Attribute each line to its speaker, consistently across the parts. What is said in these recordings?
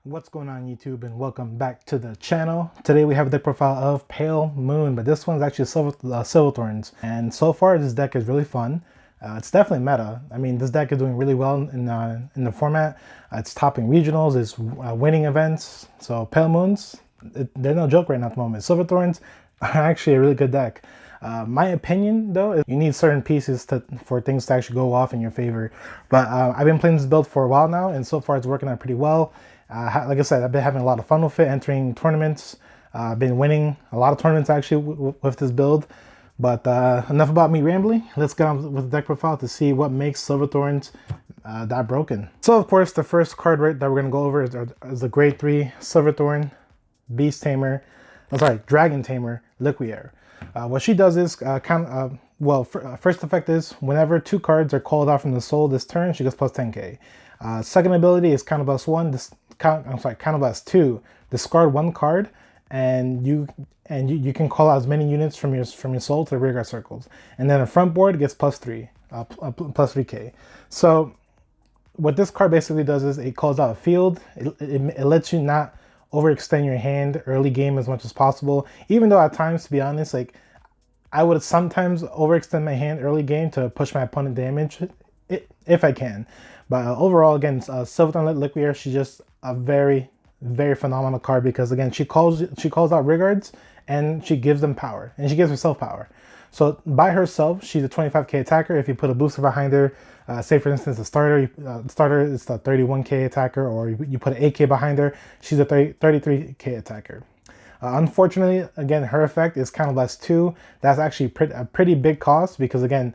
Speaker 1: What's going on YouTube, and welcome back to the channel. Today we have a deck profile of Pale Moon, but this one's actually Silverthorns, and so far this deck is really fun. It's definitely meta. I mean, this deck is doing really well in the format. It's topping regionals, it's winning events. So Pale Moons, they're no joke right now at the moment. Silverthorns are actually a really good deck. My opinion though is you need certain pieces for things to actually go off in your favor. But I've been playing this build for a while now, and so far it's working out pretty well. Like I said, I've been having a lot of fun with it, entering tournaments. I've been winning a lot of tournaments actually with this build. But enough about me rambling. Let's get on with the deck profile to see what makes Silverthorns that broken. So of course, the first card that we're gonna go over is the Grade 3 Silverthorn Beast Tamer. Dragon Tamer Liquier. What she does is first effect is whenever 2 cards are called out from the soul this turn, she gets plus 10k. Second ability is counterblast 1. Counterblast 2. Discard 1 card, and you can call out as many units from your soul to the rearguard circles. And then the front board gets plus 3, plus 3k. So what this card basically does is it calls out a field. It lets you not overextend your hand early game as much as possible. Even though at times, to be honest, like I would sometimes overextend my hand early game to push my opponent damage if I can. But overall, again, Silverthorn Liquier, she's just a very, very phenomenal card because again, she calls out rearguards and she gives them power, and she gives herself power. So by herself, she's a 25k attacker. If you put a booster behind her, say for instance, the starter is the 31k attacker, or you put an 8k behind her, she's a 33k attacker. Unfortunately, again, her effect is Counterblast 2. That's actually a pretty big cost because again,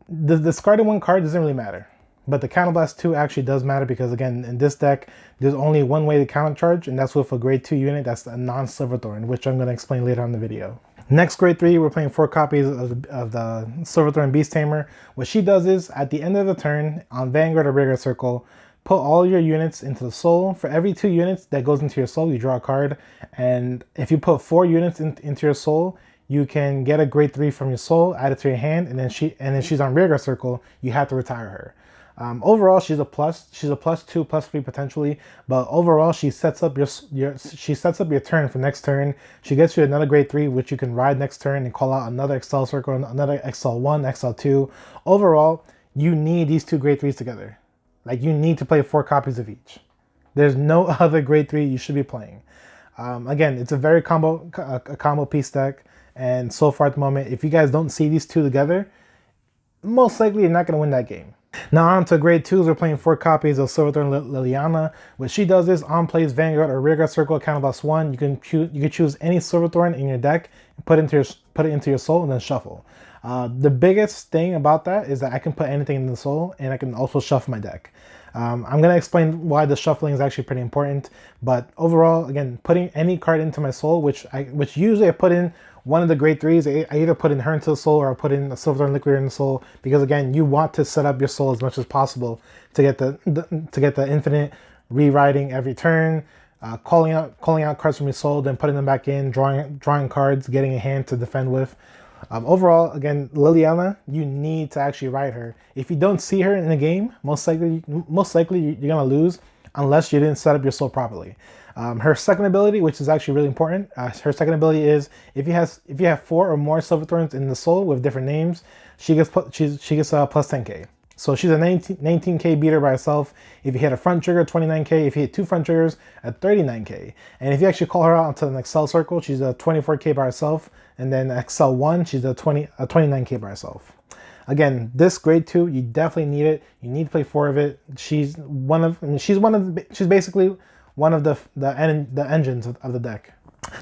Speaker 1: the discarding 1 card doesn't really matter. But the Counterblast 2 actually does matter because again, in this deck, there's only one way to countercharge, and that's with a Grade 2 unit that's a non-Silverthorn, which I'm going to explain later on in the video. Next, Grade 3, we're playing 4 copies of the Silverthorn Beast Tamer. What she does is, at the end of the turn, on Vanguard or Rearguard Circle, put all your units into the soul. For every 2 units that goes into your soul, you draw a card. And if you put 4 units into your soul, you can get a Grade 3 from your soul, add it to your hand, and then she's on Rearguard Circle, you have to retire her. Overall, she's a plus 2, plus 3 potentially, but overall she sets up your turn for next turn. She gets you another Grade 3, which you can ride next turn and call out another Excel Circle, another XL1, XL2. Overall, you need these 2 Grade 3s together. Like, you need to play 4 copies of each. There's no other Grade 3 you should be playing. Again, it's a very combo piece deck, and so far at the moment, if you guys don't see these 2 together, most likely you're not going to win that game. Now on to Grade 2s, we're playing 4 copies of Silverthorn Liliana. What she does is, on plays Vanguard or Rearguard Circle, Counterblast 1, you can choose any Silverthorn in your deck, and put it into your soul, and then shuffle. The biggest thing about that is that I can put anything in the soul, and I can also shuffle my deck. I'm going to explain why the shuffling is actually pretty important, but overall, again, putting any card into my soul, which usually I put in one of the Grade 3s, I either put in her into the soul or I put in a Silverthorn Liquier in the soul, because again, you want to set up your soul as much as possible to get the infinite rewriting every turn, calling out cards from your soul, then putting them back in, drawing cards, getting a hand to defend with. Overall, again, Liliana, you need to actually ride her. If you don't see her in the game, most likely you're gonna lose unless you didn't set up your soul properly. Her second ability, which is actually really important, her second ability is if you have 4 or more Silverthorns in the soul with different names, she gets plus 10k. So she's a 19k beater by herself. If you hit a front trigger, 29k. If you hit 2 front triggers, at 39k. And if you actually call her out onto the Excel Circle, she's a 24k by herself. And then XL1, she's a 29k by herself. Again, this Grade 2, you definitely need it. You need to play 4 of it. She's basically one of the engines of the deck.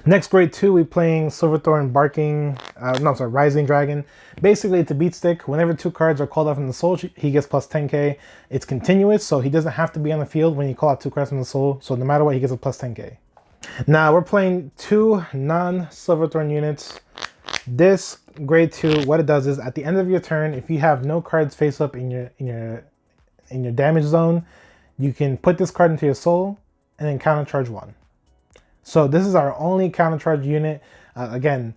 Speaker 1: Next, Grade 2, we're playing Silverthorn Barking, Rising Dragon. Basically, it's a beat stick. Whenever 2 cards are called out from the soul, he gets plus 10k. It's continuous, so he doesn't have to be on the field when you call out 2 cards from the soul. So no matter what, he gets a plus 10k. Now, we're playing 2 non-Silverthorn units. This Grade 2, what it does is, at the end of your turn, if you have no cards face up in your damage zone, you can put this card into your soul and then countercharge 1. So this is our only countercharge unit. Again,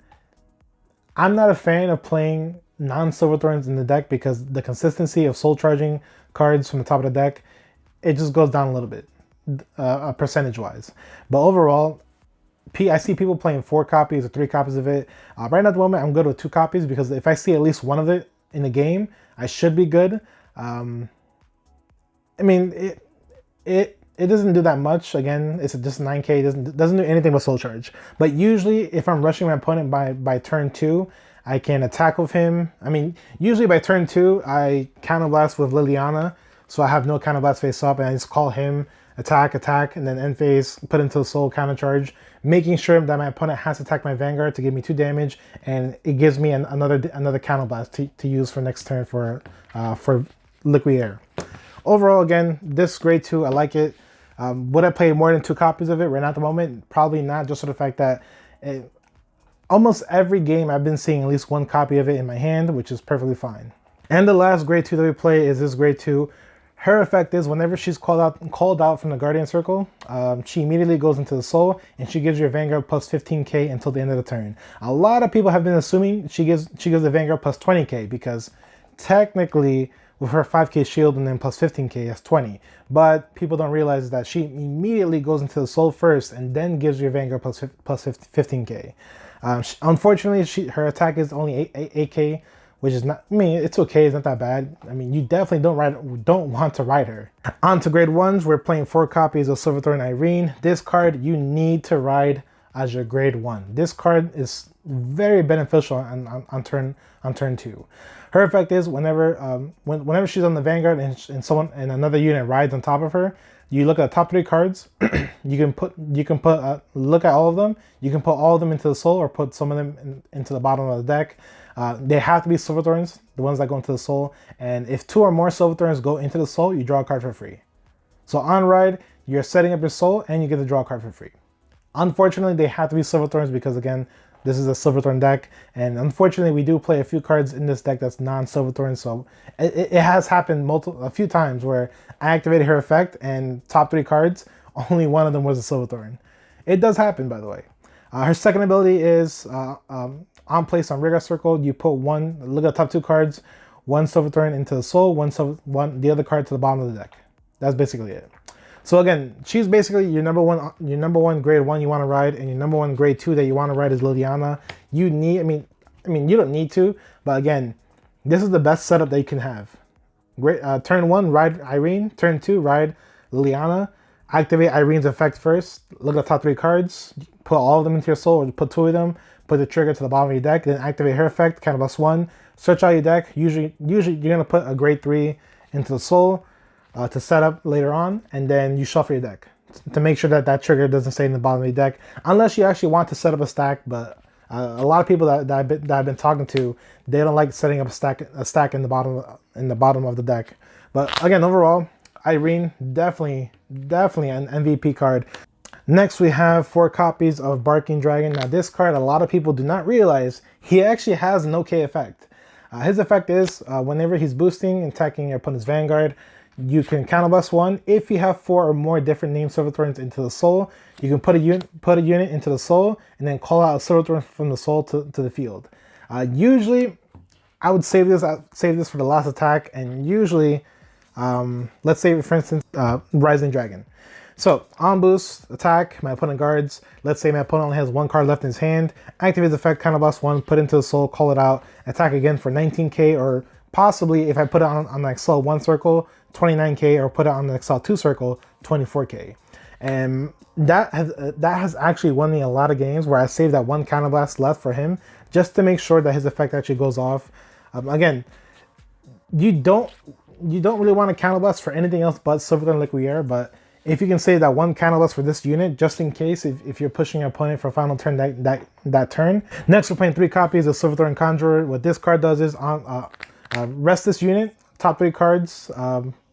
Speaker 1: I'm not a fan of playing non-Silverthorns in the deck because the consistency of soul charging cards from the top of the deck, it just goes down a little bit. percentage-wise. But overall, I see people playing 4 copies or 3 copies of it. Right now at the moment, I'm good with 2 copies because if I see at least one of it in the game, I should be good. I mean, it doesn't do that much. Again, it's just 9k. It doesn't do anything but soul charge. But usually, if I'm rushing my opponent by turn 2, I can attack with him. I mean, usually by turn 2, I counterblast with Liliana, so I have no counterblast face up, and I just call him attack, and then end phase, put into the soul, counter charge, making sure that my opponent has to attack my Vanguard to give me 2 damage, and it gives me another counterblast to use for next turn for Liquid Air. Overall, again, this grade 2, I like it. Would I play more than 2 copies of it right now at the moment? Probably not, just for the fact that almost every game I've been seeing at least 1 copy of it in my hand, which is perfectly fine. And the last grade 2 that we play is this grade 2. Her effect is whenever she's called out from the Guardian Circle, she immediately goes into the soul, and she gives your Vanguard plus 15k until the end of the turn. A lot of people have been assuming she gives the Vanguard plus 20k because technically with her 5k shield and then plus 15k, that's 20. But people don't realize that she immediately goes into the soul first and then gives your Vanguard plus 15k. Unfortunately, her attack is only 8k. Which is not, I mean, it's okay, it's not that bad. I mean, you definitely don't want to ride her. On to grade 1s, we're playing 4 copies of Silverthorn Irene. This card you need to ride as your grade 1. This card is very beneficial on turn 2. Her effect is whenever she's on the Vanguard and another unit rides on top of her, you look at the top 3 cards. you can look at all of them. You can put all of them into the soul or put some of them into the bottom of the deck. They have to be Silverthorns, the ones that go into the soul. And if 2 or more Silverthorns go into the soul, you draw a card for free. So on ride, you're setting up your soul and you get to draw a card for free. Unfortunately, they have to be Silverthorns because, again, this is a Silverthorn deck. And unfortunately, we do play a few cards in this deck that's non-Silverthorn. So it has happened a few times where I activated her effect and top 3 cards, only one of them was a Silverthorn. It does happen, by the way. Her second ability is on place on Radar Circle, you put look at the top 2 cards, 1 Silverthorn into the soul, the other card to the bottom of the deck. That's basically it. So again, she's basically your number one grade 1 you want to ride, and your number 1 grade 2 that you want to ride is Liliana. I mean you don't need to, but again, this is the best setup that you can have. Turn 1, ride Irene. Turn 2, ride Liliana. Activate Irene's effect first. Look at the top 3 cards. Put all of them into your soul, or put 2 of them. Put the trigger to the bottom of your deck. Then activate her effect, counterblast 1. Search out your deck. Usually you're gonna put a grade 3 into the soul to set up later on, and then you shuffle your deck to make sure that trigger doesn't stay in the bottom of your deck, unless you actually want to set up a stack. But a lot of people that I've been talking to, they don't like setting up a stack in the bottom of the deck. But again, overall, Irene definitely an MVP card. Next, we have 4 copies of Barking Dragon. Now, this card, a lot of people do not realize he actually has an okay effect. His effect is whenever he's boosting and attacking your opponent's Vanguard, you can counterblast 1. If you have 4 or more different named Silverthorns into the soul, you can put a unit into the soul and then call out a Silverthorn from the soul to the field. Usually, I would save this for the last attack, and usually, let's say for instance, Rising Dragon. So, on boost, attack, my opponent guards. Let's say my opponent only has 1 card left in his hand. Activate the effect, counterblast 1, put into the soul, call it out, attack again for 19k, or possibly if I put it on the Excel 1 circle, 29k, or put it on the Excel 2 circle, 24k. And that has actually won me a lot of games where I saved that 1 counterblast left for him just to make sure that his effect actually goes off. Again, you don't really want to counterblast for anything else but Silverthorn Liquid Air, but if you can save that 1 counterblast for this unit, just in case if you're pushing your opponent for a final turn that turn. Next, we're playing 3 copies of Silverthorn Conjurer. What this card does is rest this unit, top 3 cards,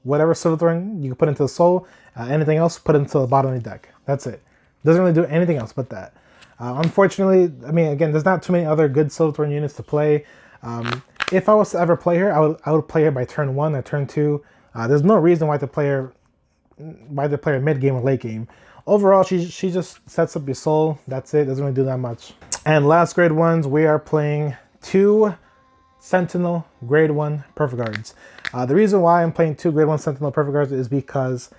Speaker 1: whatever Silverthorn you can put into the soul, anything else put into the bottom of the deck. That's it. Doesn't really do anything else but that. Unfortunately, I mean, again, there's not too many other good Silverthorn units to play. If I was to ever play her, I would play her by turn 1 or turn 2. There's no reason why to play her mid game or late game. Overall, she just sets up your soul. That's it. Doesn't really do that much. And last grade 1s, we are playing 2 Sentinel grade 1 Perfect Guards. The reason why I'm playing 2 grade 1 Sentinel Perfect Guards is because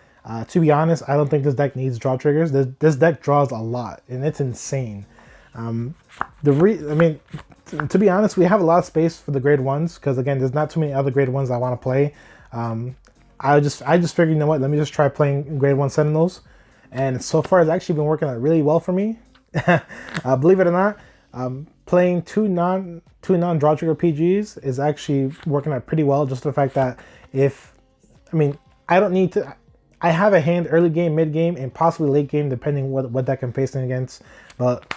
Speaker 1: To be honest, I don't think this deck needs draw triggers. This deck draws a lot, and it's insane. To be honest, we have a lot of space for the grade 1s, because again, there's not too many other grade 1s I want to play. I just figured, you know what, let me just try playing grade 1 Sentinels, and so far it's actually been working out really well for me. Believe it or not, playing two non draw trigger PGs is actually working out pretty well. Just the fact that I don't need to. I have a hand early game, mid game, and possibly late game, depending what deck I'm facing against. But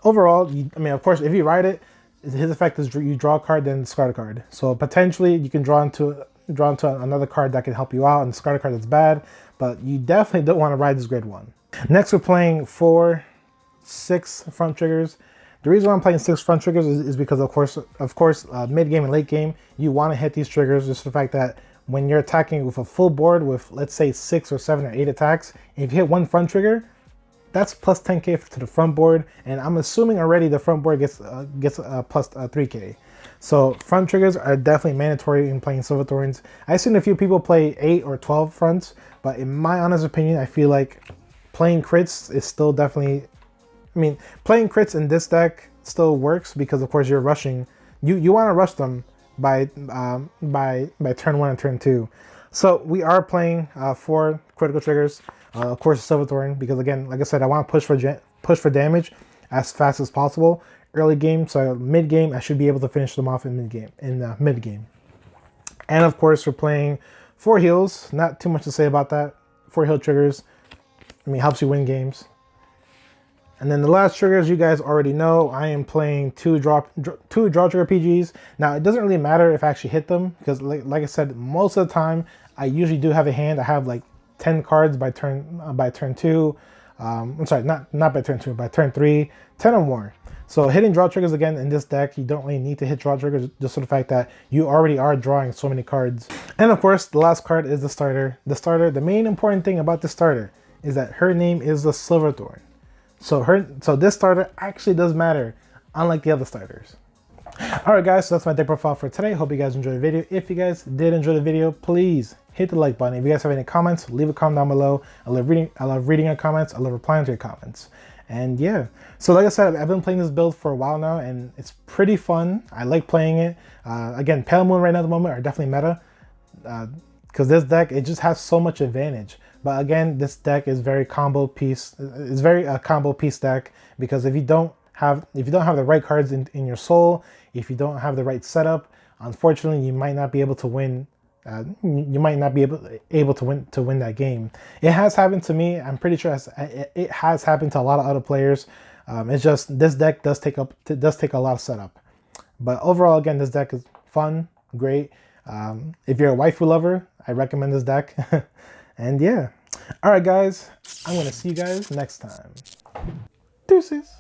Speaker 1: overall, of course, if you ride it, his effect is you draw a card, then discard a card. So potentially you can draw into another card that can help you out and discard a card that's bad. But you definitely don't want to ride this grade 1. Next, we're playing 6 front triggers. The reason why I'm playing 6 front triggers is because, of course, mid game and late game, you want to hit these triggers. Just the fact that when you're attacking with a full board with, let's say, 6 or 7 or 8 attacks, if you hit 1 front trigger, that's plus 10k to the front board, and I'm assuming already the front board gets plus 3k. So front triggers are definitely mandatory in playing Silverthorns. I've seen a few people play 8 or 12 fronts, but in my honest opinion, I feel like playing crits is still definitely. Playing crits in this deck still works because, of course, you're rushing. You want to rush them by turn 1 and turn 2. So we are playing 4 critical triggers. Of course, Silverthorn, because again, like I said, I want to push for damage as fast as possible early game. So mid game, I should be able to finish them off in mid game. And of course, we're playing 4 heals. Not too much to say about that. 4 heal triggers. Helps you win games. And then the last triggers, you guys already know, I am playing 2 draw trigger PGs. Now, it doesn't really matter if I actually hit them, because like I said, most of the time, I usually do have a hand. I have like 10 cards by turn 2. I'm sorry, not by turn 2, by turn 3, 10 or more. So hitting draw triggers again in this deck, you don't really need to hit draw triggers, just for the fact that you already are drawing so many cards. And of course, the last card is the starter. The main important thing about the starter is that her name is the Silverthorn. So this starter actually does matter, unlike the other starters. Alright guys, so that's my deck profile for today. Hope you guys enjoyed the video. If you guys did enjoy the video, please hit the like button. If you guys have any comments, leave a comment down below. I love reading your comments. I love replying to your comments. And yeah, so like I said, I've been playing this build for a while now, and it's pretty fun. I like playing it. Again, Pale Moon right now at the moment are definitely meta, because this deck, it just has so much advantage. But again, this deck is very combo piece. It's very combo piece deck, because if you don't have the right cards in your soul, if you don't have the right setup, unfortunately, you might not be able to win. You might not be able to win that game. It has happened to me. I'm pretty sure it has happened to a lot of other players. It's just this deck does take a lot of setup. But overall, again, this deck is fun, great. If you're a waifu lover, I recommend this deck. And yeah. Alright guys, I'm going to see you guys next time. Deuces.